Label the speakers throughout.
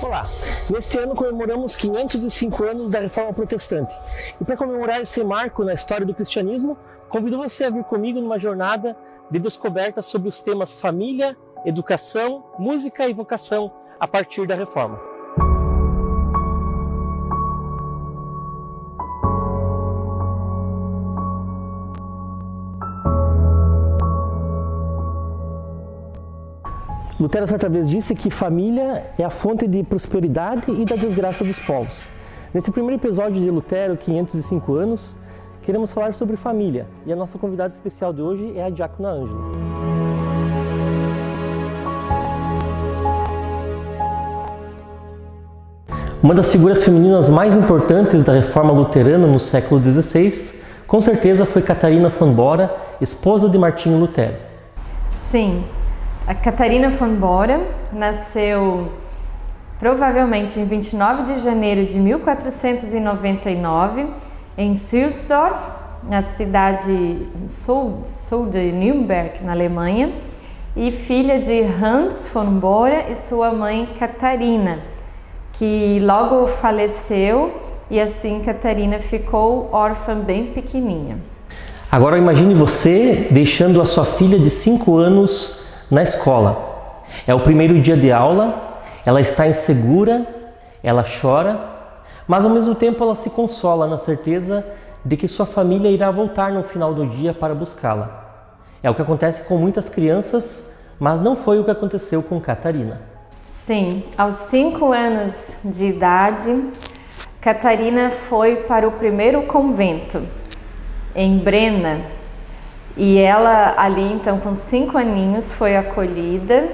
Speaker 1: Olá! Neste ano comemoramos 505 anos da Reforma Protestante. E para comemorar esse marco na história do cristianismo, convido você a vir comigo numa jornada de descoberta sobre os temas família, educação, música e vocação a partir da Reforma. Lutero certa vez disse que família é a fonte de prosperidade e da desgraça dos povos. Nesse primeiro episódio de Lutero, 505 anos, queremos falar sobre família e a nossa convidada especial de hoje é a diácona Ângela. Uma das figuras femininas mais importantes da Reforma Luterana no século XVI, com certeza foi Catarina von Bora, esposa de Martinho Lutero.
Speaker 2: Sim. A Catarina von Bora nasceu provavelmente em 29 de janeiro de 1499 em Sulzdorf, na cidade sul de Nürnberg, na Alemanha, e filha de Hans von Bora e sua mãe Catarina, que logo faleceu e assim Catarina ficou órfã bem pequenininha.
Speaker 1: Agora imagine você deixando a sua filha de 5 anos na escola. É o primeiro dia de aula, ela está insegura, ela chora, mas ao mesmo tempo ela se consola na certeza de que sua família irá voltar no final do dia para buscá-la. É o que acontece com muitas crianças, mas não foi o que aconteceu com Catarina.
Speaker 2: Sim, aos 5 anos de idade, Catarina foi para o primeiro convento, em Brena. E ela ali, então, com 5 aninhos, foi acolhida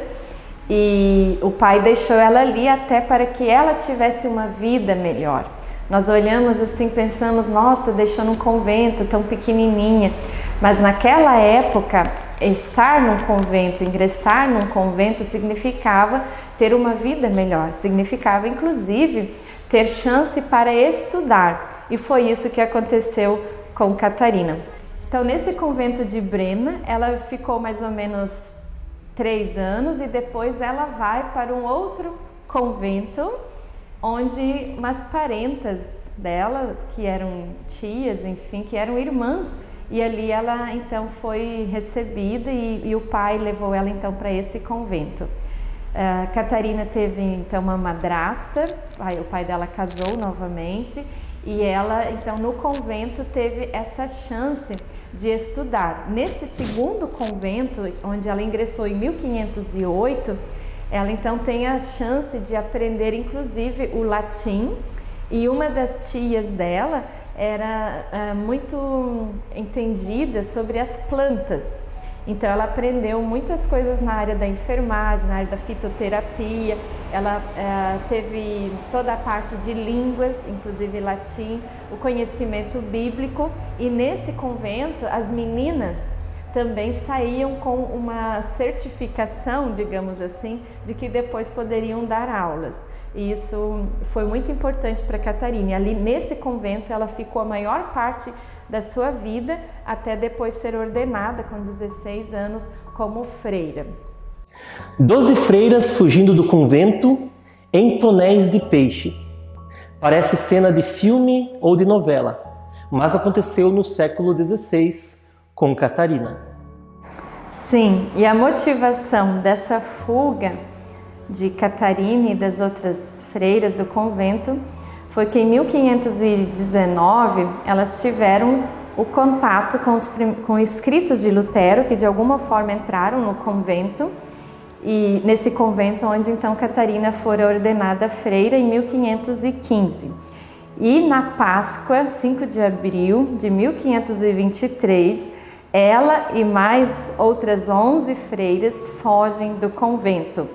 Speaker 2: e o pai deixou ela ali até para que ela tivesse uma vida melhor. Nós olhamos assim, pensamos, nossa, deixou num convento tão pequenininha. Mas naquela época, estar num convento, ingressar num convento significava ter uma vida melhor, significava inclusive ter chance para estudar. E foi isso que aconteceu com Catarina. Então, nesse convento de Brena, ela ficou mais ou menos 3 anos e depois ela vai para um outro convento, onde umas parentas dela, que eram tias, enfim, que eram irmãs, e ali ela então foi recebida e o pai levou ela então para esse convento. Catarina teve então uma madrasta, o pai dela casou novamente e ela então no convento teve essa chance de estudar. Nesse segundo convento, onde ela ingressou em 1508, ela então tem a chance de aprender inclusive o latim, e uma das tias dela era muito entendida sobre as plantas. Então ela aprendeu muitas coisas na área da enfermagem, na área da fitoterapia, ela teve toda a parte de línguas, inclusive latim, o conhecimento bíblico, e nesse convento as meninas também saíam com uma certificação, digamos assim, de que depois poderiam dar aulas. E isso foi muito importante para Catarina. E ali nesse convento ela ficou a maior parte da sua vida, até depois ser ordenada com 16 anos como freira.
Speaker 1: 12 freiras fugindo do convento em tonéis de peixe. Parece cena de filme ou de novela, mas aconteceu no século XVI com Catarina.
Speaker 2: Sim, e a motivação dessa fuga de Catarina e das outras freiras do convento foi que em 1519 elas tiveram o contato com escritos de Lutero, que de alguma forma entraram no convento, e nesse convento onde então Catarina fora ordenada freira em 1515. E na Páscoa, 5 de abril de 1523, ela e mais outras 11 freiras fogem do convento.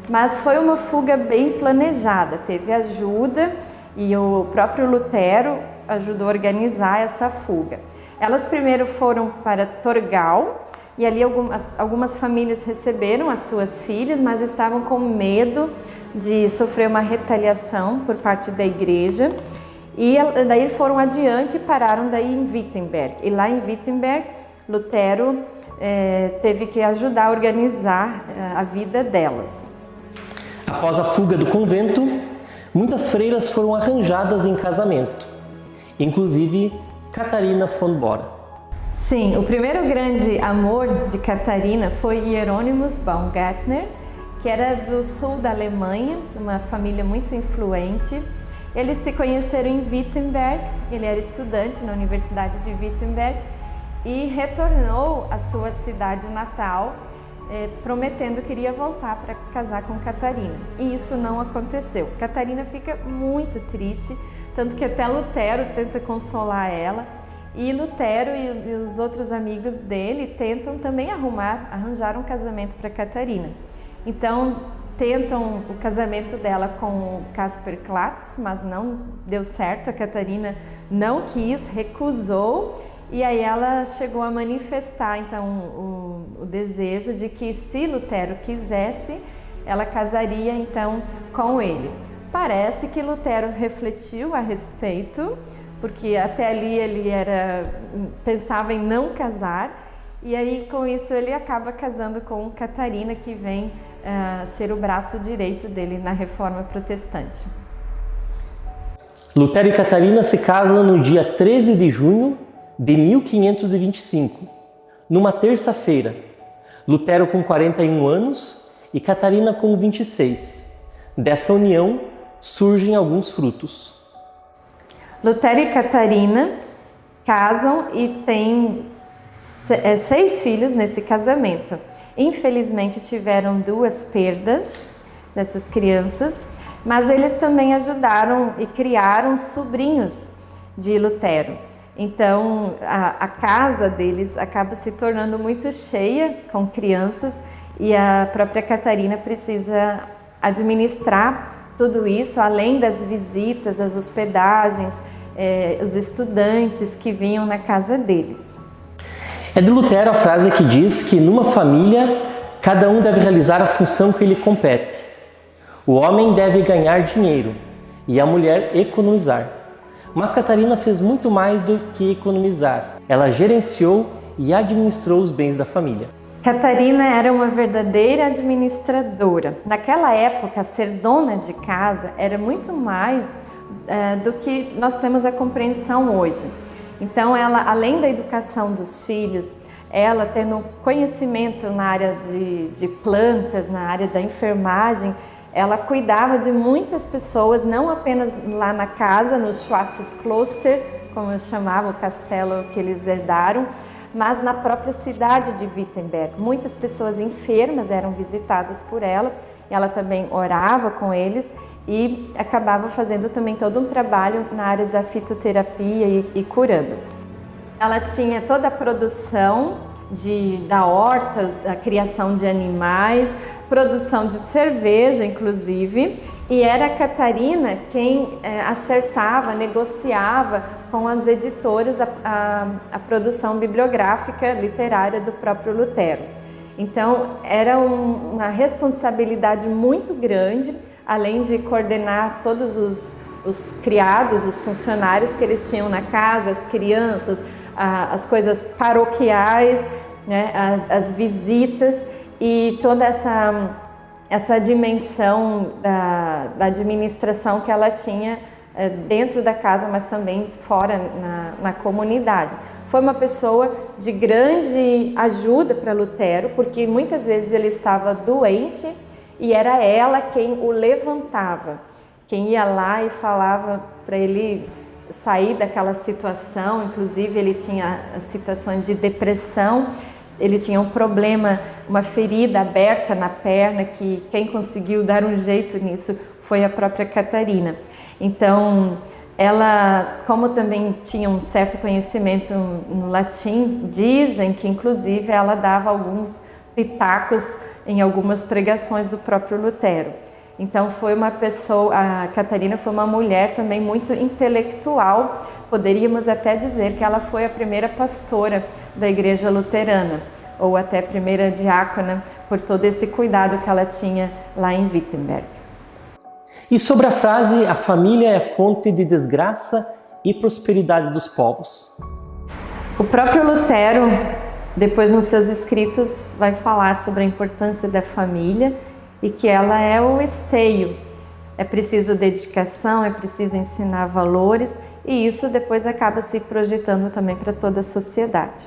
Speaker 2: Mas foi uma fuga bem planejada, teve ajuda e o próprio Lutero ajudou a organizar essa fuga. Elas primeiro foram para Torgau e ali algumas famílias receberam as suas filhas, mas estavam com medo de sofrer uma retaliação por parte da igreja. E daí foram adiante e pararam daí em Wittenberg. E lá em Wittenberg, Lutero teve que ajudar a organizar a vida delas.
Speaker 1: Após a fuga do convento, muitas freiras foram arranjadas em casamento, inclusive Catarina von Bora.
Speaker 2: Sim, o primeiro grande amor de Catarina foi Hieronymus Baumgartner, que era do sul da Alemanha, uma família muito influente. Eles se conheceram em Wittenberg, ele era estudante na Universidade de Wittenberg e retornou à sua cidade natal, prometendo que iria voltar para casar com Catarina. E isso não aconteceu. Catarina fica muito triste, tanto que até Lutero tenta consolar ela, e Lutero e os outros amigos dele tentam também arranjar um casamento para Catarina. Então, tentam o casamento dela com Caspar Clatz, mas não deu certo, a Catarina não quis, recusou, e aí ela chegou a manifestar então o desejo de que, se Lutero quisesse, ela casaria então com ele. Parece que Lutero refletiu a respeito, porque até ali ele pensava em não casar, e aí com isso ele acaba casando com Catarina, que vem ser o braço direito dele na Reforma Protestante.
Speaker 1: Lutero e Catarina se casam no dia 13 de junho de 1525, numa terça-feira. Lutero com 41 anos e Catarina com 26. Dessa união surgem alguns frutos.
Speaker 2: Lutero e Catarina casam e têm 6 filhos nesse casamento. Infelizmente tiveram 2 perdas dessas crianças, mas eles também ajudaram e criaram sobrinhos de Lutero. Então a casa deles acaba se tornando muito cheia com crianças, e a própria Catarina precisa administrar tudo isso, além das visitas, das hospedagens, os estudantes que vinham na casa deles.
Speaker 1: É de Lutero a frase que diz que numa família cada um deve realizar a função que lhe compete. O homem deve ganhar dinheiro e a mulher economizar. Mas Catarina fez muito mais do que economizar. Ela gerenciou e administrou os bens da família.
Speaker 2: Catarina era uma verdadeira administradora. Naquela época, ser dona de casa era muito mais do que nós temos a compreensão hoje. Então, ela, além da educação dos filhos, ela tendo conhecimento na área de plantas, na área da enfermagem, ela cuidava de muitas pessoas, não apenas lá na casa, no Schwarzkloster, como eu chamava, o castelo que eles herdaram, mas na própria cidade de Wittenberg. Muitas pessoas enfermas eram visitadas por ela, e ela também orava com eles e acabava fazendo também todo um trabalho na área da fitoterapia e curando. Ela tinha toda a produção da horta, a criação de animais, produção de cerveja, inclusive, e era a Catarina quem acertava, negociava com as editoras a produção bibliográfica literária do próprio Lutero. Então, era uma responsabilidade muito grande, além de coordenar todos os criados, os funcionários que eles tinham na casa, as crianças, as coisas paroquiais, né, as visitas e toda essa dimensão da administração que ela tinha dentro da casa, mas também fora na comunidade. Foi uma pessoa de grande ajuda para Lutero, porque muitas vezes ele estava doente e era ela quem o levantava, quem ia lá e falava para ele sair daquela situação. Inclusive ele tinha situações de depressão, ele tinha um problema, uma ferida aberta na perna, que quem conseguiu dar um jeito nisso foi a própria Catarina. Então ela, como também tinha um certo conhecimento no latim, dizem que inclusive ela dava alguns pitacos em algumas pregações do próprio Lutero. Então foi uma pessoa, a Catarina foi uma mulher também muito intelectual, poderíamos até dizer que ela foi a primeira pastora da igreja luterana, ou até a primeira diácona, por todo esse cuidado que ela tinha lá em Wittenberg.
Speaker 1: E sobre a frase, a família é fonte de desgraça e prosperidade dos povos?
Speaker 2: O próprio Lutero, depois nos seus escritos, vai falar sobre a importância da família e que ela é o esteio. É preciso dedicação, é preciso ensinar valores e isso depois acaba se projetando também para toda a sociedade.